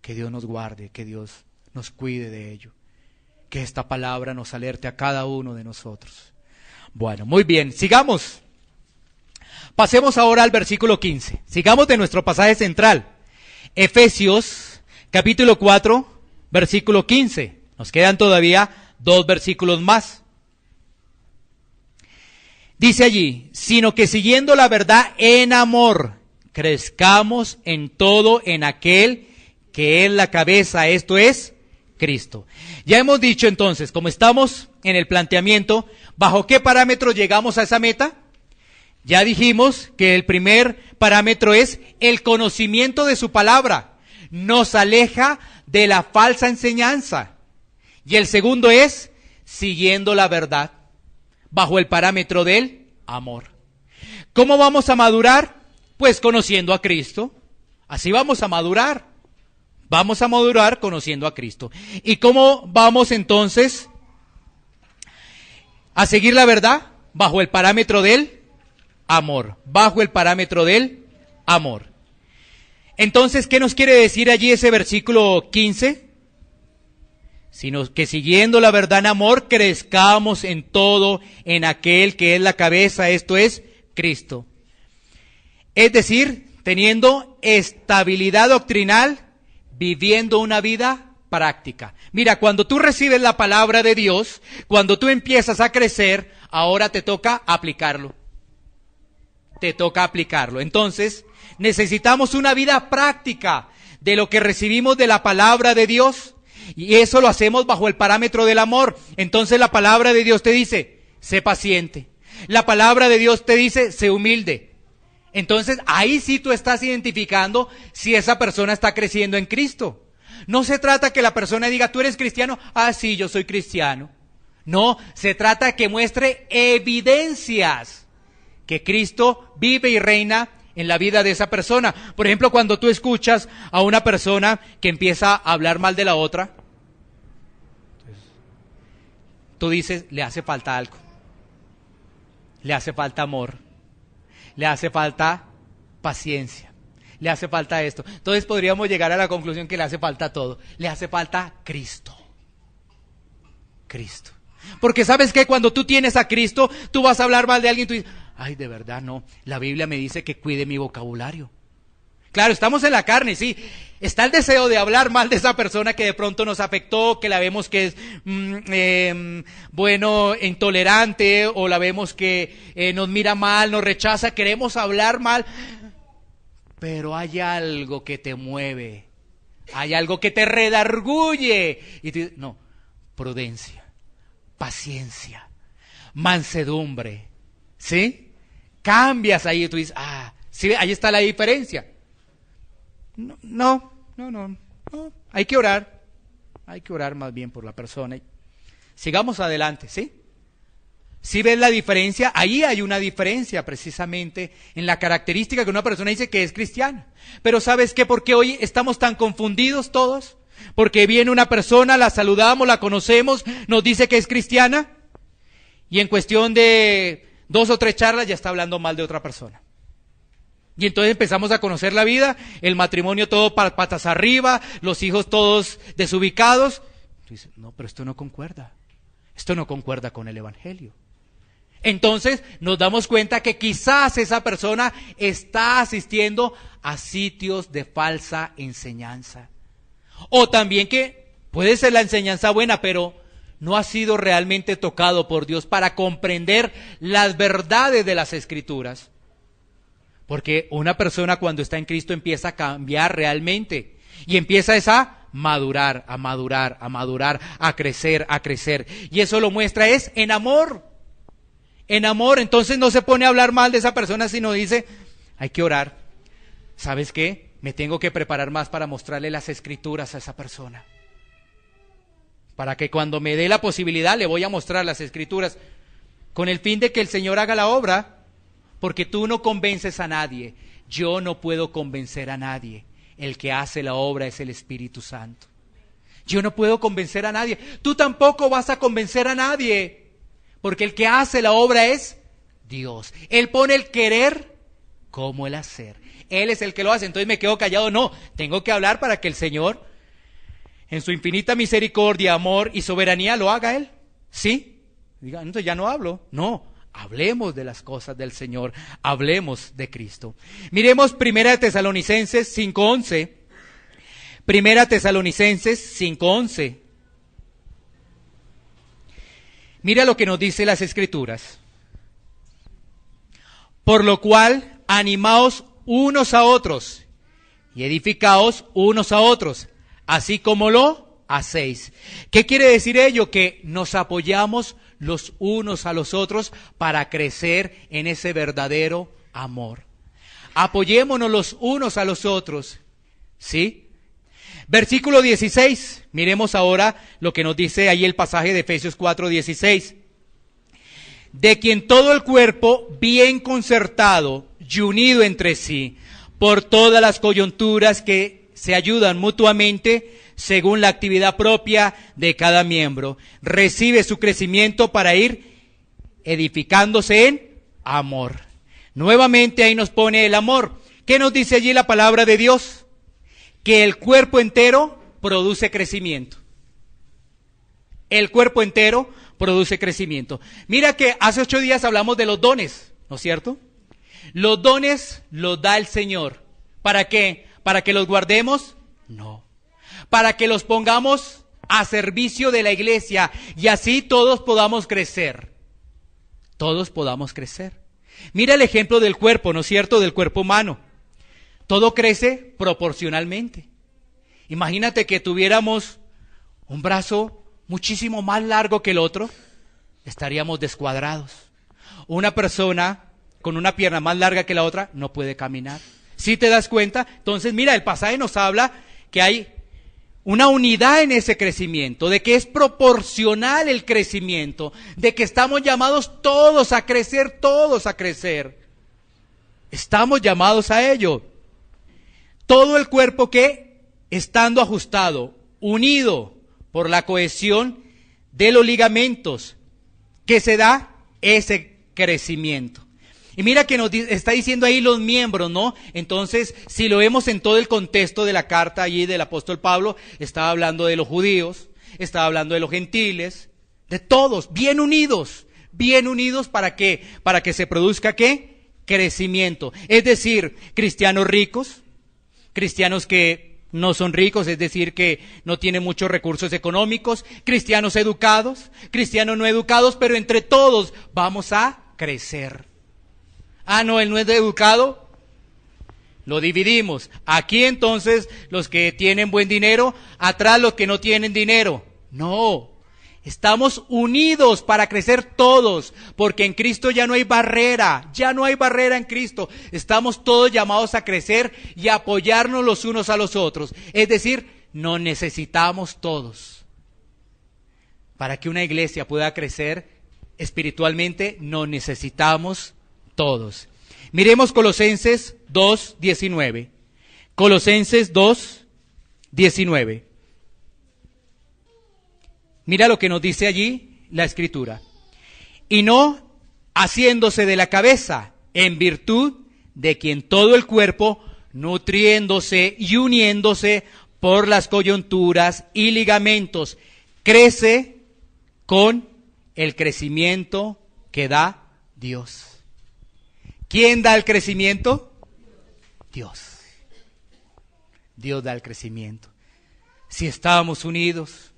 Que Dios nos guarde, que Dios nos cuide de ello. Que esta palabra nos alerte a cada uno de nosotros. Bueno, muy bien, sigamos. Pasemos ahora al versículo 15. Sigamos de nuestro pasaje central. Efesios, capítulo 4, versículo 15. Nos quedan todavía 2 versículos más. Dice allí, sino que siguiendo la verdad en amor, crezcamos en todo en aquel que es la cabeza, esto es Cristo. Ya hemos dicho entonces, como estamos en el planteamiento, ¿bajo qué parámetro llegamos a esa meta? Ya dijimos que el primer parámetro es el conocimiento de su palabra. Nos aleja de la falsa enseñanza. Y el segundo es siguiendo la verdad, bajo el parámetro del amor. ¿Cómo vamos a madurar? Pues conociendo a Cristo. Así vamos a madurar. Vamos a madurar conociendo a Cristo. ¿Y cómo vamos entonces a seguir la verdad? Bajo el parámetro del amor. Bajo el parámetro del amor. Entonces, ¿qué nos quiere decir allí ese versículo 15? Sino que siguiendo la verdad en amor, crezcamos en todo en aquel que es la cabeza, esto es Cristo. Es decir, teniendo estabilidad doctrinal, viviendo una vida práctica. Mira, cuando tú recibes la palabra de Dios, cuando tú empiezas a crecer, ahora te toca aplicarlo. Te toca aplicarlo. Entonces, necesitamos una vida práctica de lo que recibimos de la palabra de Dios. Y eso lo hacemos bajo el parámetro del amor. Entonces la palabra de Dios te dice, sé paciente. La palabra de Dios te dice, sé humilde. Entonces ahí sí tú estás identificando si esa persona está creciendo en Cristo. No se trata que la persona diga, ¿tú eres cristiano? Ah, sí, yo soy cristiano. No, se trata que muestre evidencias que Cristo vive y reina en la vida de esa persona. Por ejemplo, cuando tú escuchas a una persona que empieza a hablar mal de la otra, tú dices, le hace falta algo. Le hace falta amor. Le hace falta paciencia. Le hace falta esto. Entonces podríamos llegar a la conclusión que le hace falta todo. Le hace falta Cristo. Cristo. Porque sabes que cuando tú tienes a Cristo, tú vas a hablar mal de alguien y tú dices, ay, de verdad no, la Biblia me dice que cuide mi vocabulario. Claro, estamos en la carne, sí. Está el deseo de hablar mal de esa persona que de pronto nos afectó, que la vemos que es, intolerante, o la vemos que nos mira mal, nos rechaza, queremos hablar mal. Pero hay algo que te mueve, hay algo que te redarguye. Y tú dices, no, prudencia, paciencia, mansedumbre, ¿sí? Cambias ahí y tú dices, ah, sí, ahí está la diferencia. No, hay que orar más bien por la persona. Sigamos adelante, ¿sí? Si ves la diferencia, ahí hay una diferencia precisamente en la característica que una persona dice que es cristiana. Pero ¿sabes qué? ¿Por qué hoy estamos tan confundidos todos? Porque viene una persona, la saludamos, la conocemos, nos dice que es cristiana y en cuestión de 2 o 3 charlas ya está hablando mal de otra persona. Y entonces empezamos a conocer la vida, el matrimonio todo patas arriba, los hijos todos desubicados. Tú dices, no, pero esto no concuerda con el Evangelio. Entonces nos damos cuenta que quizás esa persona está asistiendo a sitios de falsa enseñanza. O también que puede ser la enseñanza buena, pero no ha sido realmente tocado por Dios para comprender las verdades de las Escrituras. Porque una persona cuando está en Cristo empieza a cambiar realmente y empieza a madurar, a crecer. Y eso lo muestra es en amor. En amor, entonces no se pone a hablar mal de esa persona, sino dice, hay que orar. ¿Sabes qué? Me tengo que preparar más para mostrarle las Escrituras a esa persona. Para que cuando me dé la posibilidad le voy a mostrar las Escrituras, con el fin de que el Señor haga la obra, porque tú no convences a nadie, yo no puedo convencer a nadie, el que hace la obra es el Espíritu Santo. Yo no puedo convencer a nadie, tú tampoco vas a convencer a nadie, porque el que hace la obra es Dios. Él pone el querer como el hacer. Él es el que lo hace, entonces me quedo callado. No, tengo que hablar para que el Señor, en su infinita misericordia, amor y soberanía, lo haga Él. ¿Sí? Diga, entonces ya no hablo. No, hablemos de las cosas del Señor, hablemos de Cristo. Miremos 1 Tesalonicenses 5:11. 1 Tesalonicenses 5:11. Mira lo que nos dice las Escrituras. Por lo cual, animaos unos a otros y edificaos unos a otros, así como lo hacéis. ¿Qué quiere decir ello? Que nos apoyamos los unos a los otros para crecer en ese verdadero amor. Apoyémonos los unos a los otros, ¿sí? Versículo 16, miremos ahora lo que nos dice ahí el pasaje de Efesios 4:16. De quien todo el cuerpo, bien concertado y unido entre sí, por todas las coyunturas que se ayudan mutuamente, según la actividad propia de cada miembro, recibe su crecimiento para ir edificándose en amor. Nuevamente ahí nos pone el amor. ¿Qué nos dice allí la palabra de Dios? Que el cuerpo entero produce crecimiento. El cuerpo entero produce crecimiento. Mira que hace 8 días hablamos de los dones, ¿no es cierto? Los dones los da el Señor. ¿Para qué? ¿Para que los guardemos? No. Para que los pongamos a servicio de la iglesia y así todos podamos crecer. Todos podamos crecer. Mira el ejemplo del cuerpo, ¿no es cierto? Del cuerpo humano. Todo crece proporcionalmente. Imagínate que tuviéramos un brazo muchísimo más largo que el otro, estaríamos descuadrados. Una persona con una pierna más larga que la otra no puede caminar. ¿Sí te das cuenta? Entonces, mira, el pasaje nos habla que hay una unidad en ese crecimiento, de que es proporcional el crecimiento, de que estamos llamados todos a crecer, todos a crecer. Estamos llamados a ello. Todo el cuerpo que, estando ajustado, unido por la cohesión de los ligamentos, que se da ese crecimiento. Y mira que nos está diciendo ahí los miembros, ¿no? Entonces, si lo vemos en todo el contexto de la carta allí del apóstol Pablo, estaba hablando de los judíos, estaba hablando de los gentiles, de todos, bien unidos, ¿para qué? Para que se produzca, ¿qué? Crecimiento. Es decir, cristianos ricos, cristianos que no son ricos, es decir, que no tienen muchos recursos económicos, cristianos educados, cristianos no educados, pero entre todos vamos a crecer. Ah, no, él no es educado, lo dividimos. Aquí entonces los que tienen buen dinero, atrás los que no tienen dinero. No, estamos unidos para crecer todos, porque en Cristo ya no hay barrera en Cristo. Estamos todos llamados a crecer y a apoyarnos los unos a los otros. Es decir, nos necesitamos todos. Para que una iglesia pueda crecer espiritualmente, nos necesitamos todos. Miremos Colosenses 2:19. Colosenses 2:19. Mira lo que nos dice allí la Escritura. Y no haciéndose de la cabeza, en virtud de quien todo el cuerpo, nutriéndose y uniéndose por las coyunturas y ligamentos, crece con el crecimiento que da Dios. ¿Quién da el crecimiento? Dios. Dios da el crecimiento. Si estamos unidos,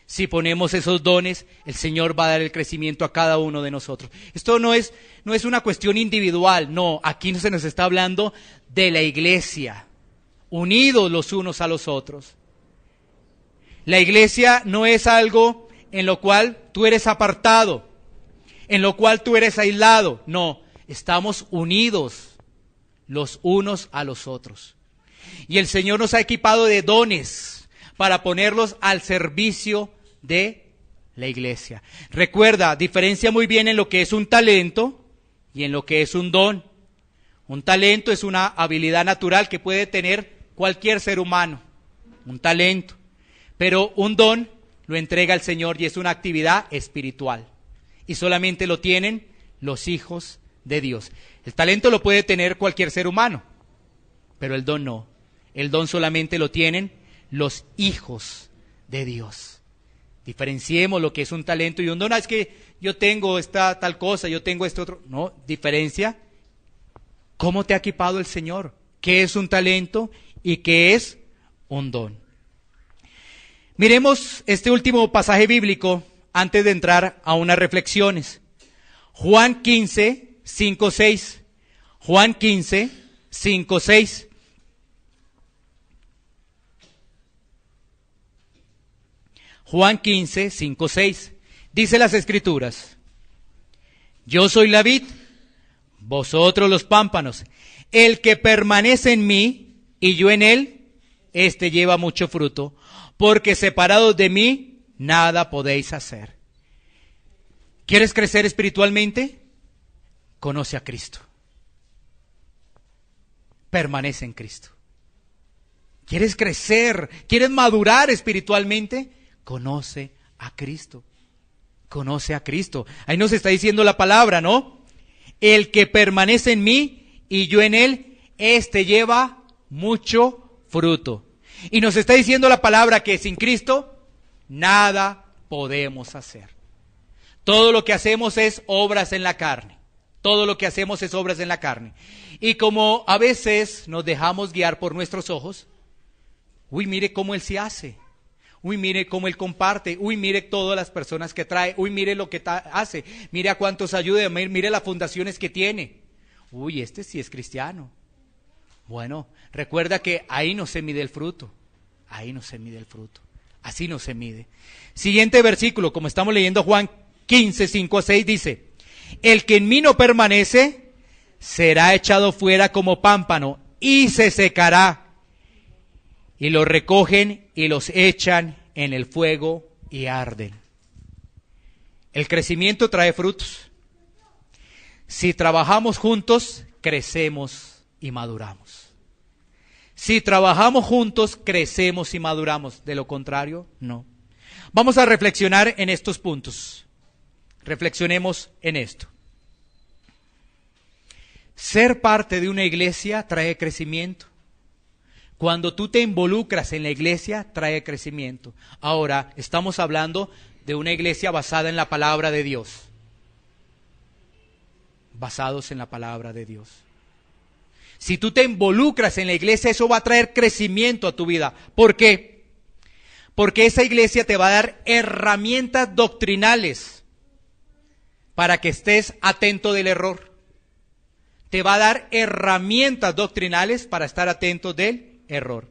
si ponemos esos dones, el Señor va a dar el crecimiento a cada uno de nosotros. Esto no es una cuestión individual, no, aquí se nos está hablando de la iglesia, unidos los unos a los otros. La iglesia no es algo en lo cual tú eres apartado, en lo cual tú eres aislado, no. Estamos unidos los unos a los otros. Y el Señor nos ha equipado de dones para ponerlos al servicio de la iglesia. Recuerda, diferencia muy bien en lo que es un talento y en lo que es un don. Un talento es una habilidad natural que puede tener cualquier ser humano. Un talento. Pero un don lo entrega el Señor y es una actividad espiritual. Y solamente lo tienen los hijos de Dios. El talento lo puede tener cualquier ser humano, pero el don no. El don solamente lo tienen los hijos de Dios. Diferenciemos lo que es un talento y un don. No, es que yo tengo esta tal cosa, yo tengo este otro. No, diferencia. ¿Cómo te ha equipado el Señor? ¿Qué es un talento y qué es un don? Miremos este último pasaje bíblico antes de entrar a unas reflexiones. Juan 15:5-6. Juan 15:5-6. Juan 15:5-6. Dice las Escrituras: Yo soy la vid, vosotros los pámpanos. El que permanece en mí y yo en él, éste lleva mucho fruto, porque separados de mí, nada podéis hacer. ¿Quieres crecer espiritualmente? Conoce a Cristo. Permanece en Cristo. ¿Quieres crecer? ¿Quieres madurar espiritualmente? Conoce a Cristo. Conoce a Cristo. Ahí nos está diciendo la palabra, ¿no? El que permanece en mí y yo en él, éste lleva mucho fruto. Y nos está diciendo la palabra que sin Cristo nada podemos hacer. Todo lo que hacemos es obras en la carne. Todo lo que hacemos es obras en la carne. Y como a veces nos dejamos guiar por nuestros ojos, uy, mire cómo él se hace. Uy, mire cómo él comparte. Uy, mire todas las personas que trae. Uy, mire lo que hace. Mire a cuántos ayuda. Mire las fundaciones que tiene. Uy, este sí es cristiano. Bueno, recuerda que ahí no se mide el fruto. Ahí no se mide el fruto. Así no se mide. Siguiente versículo, como estamos leyendo Juan 15, 5 a 6, dice: el que en mí no permanece será echado fuera como pámpano y se secará. Y los recogen y los echan en el fuego y arden. El crecimiento trae frutos. Si trabajamos juntos, crecemos y maduramos. Si trabajamos juntos, crecemos y maduramos. De lo contrario, no. Vamos a reflexionar en estos puntos. Reflexionemos en esto. Ser parte de una iglesia trae crecimiento. Cuando tú te involucras en la iglesia, trae crecimiento. Ahora, estamos hablando de una iglesia basada en la palabra de Dios. Basados en la palabra de Dios. Si tú te involucras en la iglesia, eso va a traer crecimiento a tu vida. ¿Por qué? Porque esa iglesia te va a dar herramientas doctrinales para que estés atento del error. Te va a dar herramientas doctrinales para estar atento del error.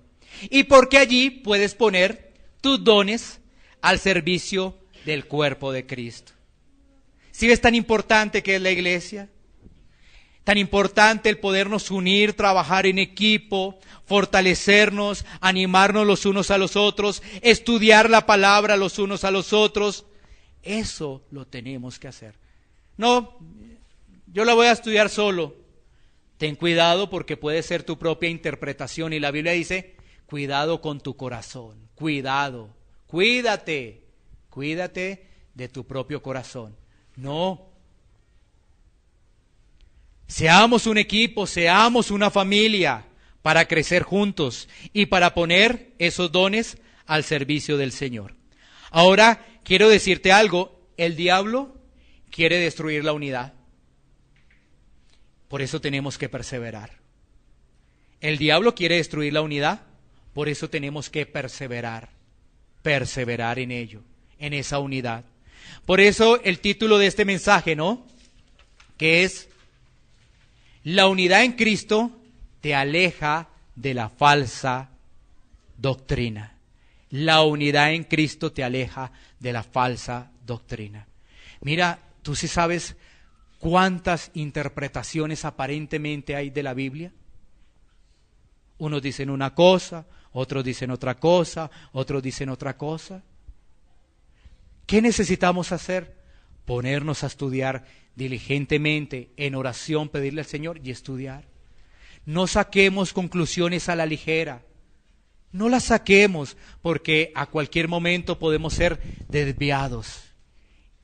Y porque allí puedes poner tus dones al servicio del cuerpo de Cristo. ¿Sí ves tan importante que es la iglesia? Tan importante el podernos unir, trabajar en equipo, fortalecernos, animarnos los unos a los otros, estudiar la palabra los unos a los otros. Eso lo tenemos que hacer. No, yo la voy a estudiar solo. Ten cuidado porque puede ser tu propia interpretación. Y la Biblia dice, cuidado con tu corazón. Cuidado, cuídate de tu propio corazón. No. Seamos un equipo, seamos una familia para crecer juntos y para poner esos dones al servicio del Señor. Ahora, quiero decirte algo, el diablo quiere destruir la unidad. Por eso tenemos que perseverar. El diablo quiere destruir la unidad, por eso tenemos que perseverar en ello, en esa unidad. Por eso el título de este mensaje, ¿no? Que es: la unidad en Cristo te aleja de la falsa doctrina. La unidad en Cristo te aleja de la falsa doctrina. Mira, tú sí sabes ¿cuántas interpretaciones aparentemente hay de la Biblia? Unos dicen una cosa, otros dicen otra cosa, otros dicen otra cosa. ¿Qué necesitamos hacer? Ponernos a estudiar diligentemente, en oración, pedirle al Señor y estudiar. No saquemos conclusiones a la ligera. No las saquemos porque a cualquier momento podemos ser desviados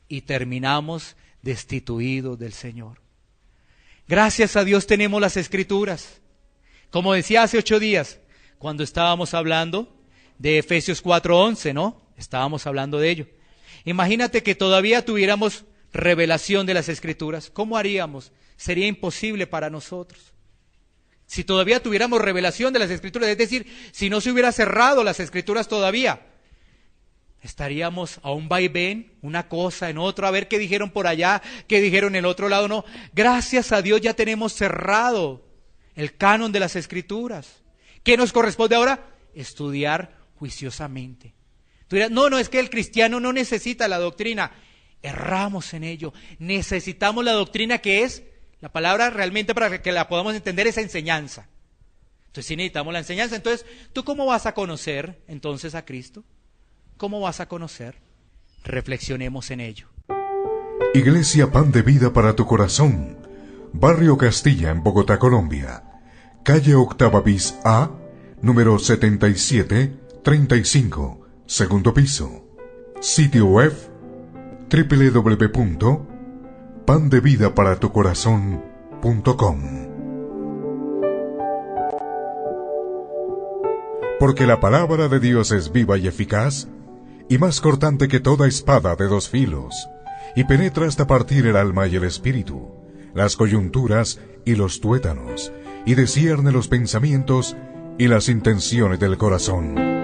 y terminamos destituidos del Señor. Gracias a Dios tenemos las Escrituras. Como decía hace 8 días, cuando estábamos hablando de Efesios 4:11, ¿no? Estábamos hablando de ello. Imagínate que todavía tuviéramos revelación de las Escrituras. ¿Cómo haríamos? Sería imposible para nosotros. Si todavía tuviéramos revelación de las Escrituras, es decir, si no se hubiera cerrado las Escrituras todavía, estaríamos a un vaivén, una cosa en otra, a ver qué dijeron por allá, qué dijeron en el otro lado. No, gracias a Dios ya tenemos cerrado el canon de las Escrituras. ¿Qué nos corresponde ahora? Estudiar juiciosamente. Tú dirás, no, es que el cristiano no necesita la doctrina. Erramos en ello. Necesitamos la doctrina, que es la palabra realmente, para que la podamos entender, esa enseñanza. Entonces sí necesitamos la enseñanza. Entonces, ¿tú cómo vas a conocer entonces a Cristo? ¿Cómo vas a conocer? Reflexionemos en ello. Iglesia Pan de Vida para tu Corazón, Barrio Castilla, en Bogotá, Colombia. Calle Octava bis A, número 7735, segundo piso. Sitio web www.pandevidaparatucorazon.com. Porque la palabra de Dios es viva y eficaz, y más cortante que toda espada de 2 filos, y penetra hasta partir el alma y el espíritu, las coyunturas y los tuétanos, y discierne los pensamientos y las intenciones del corazón.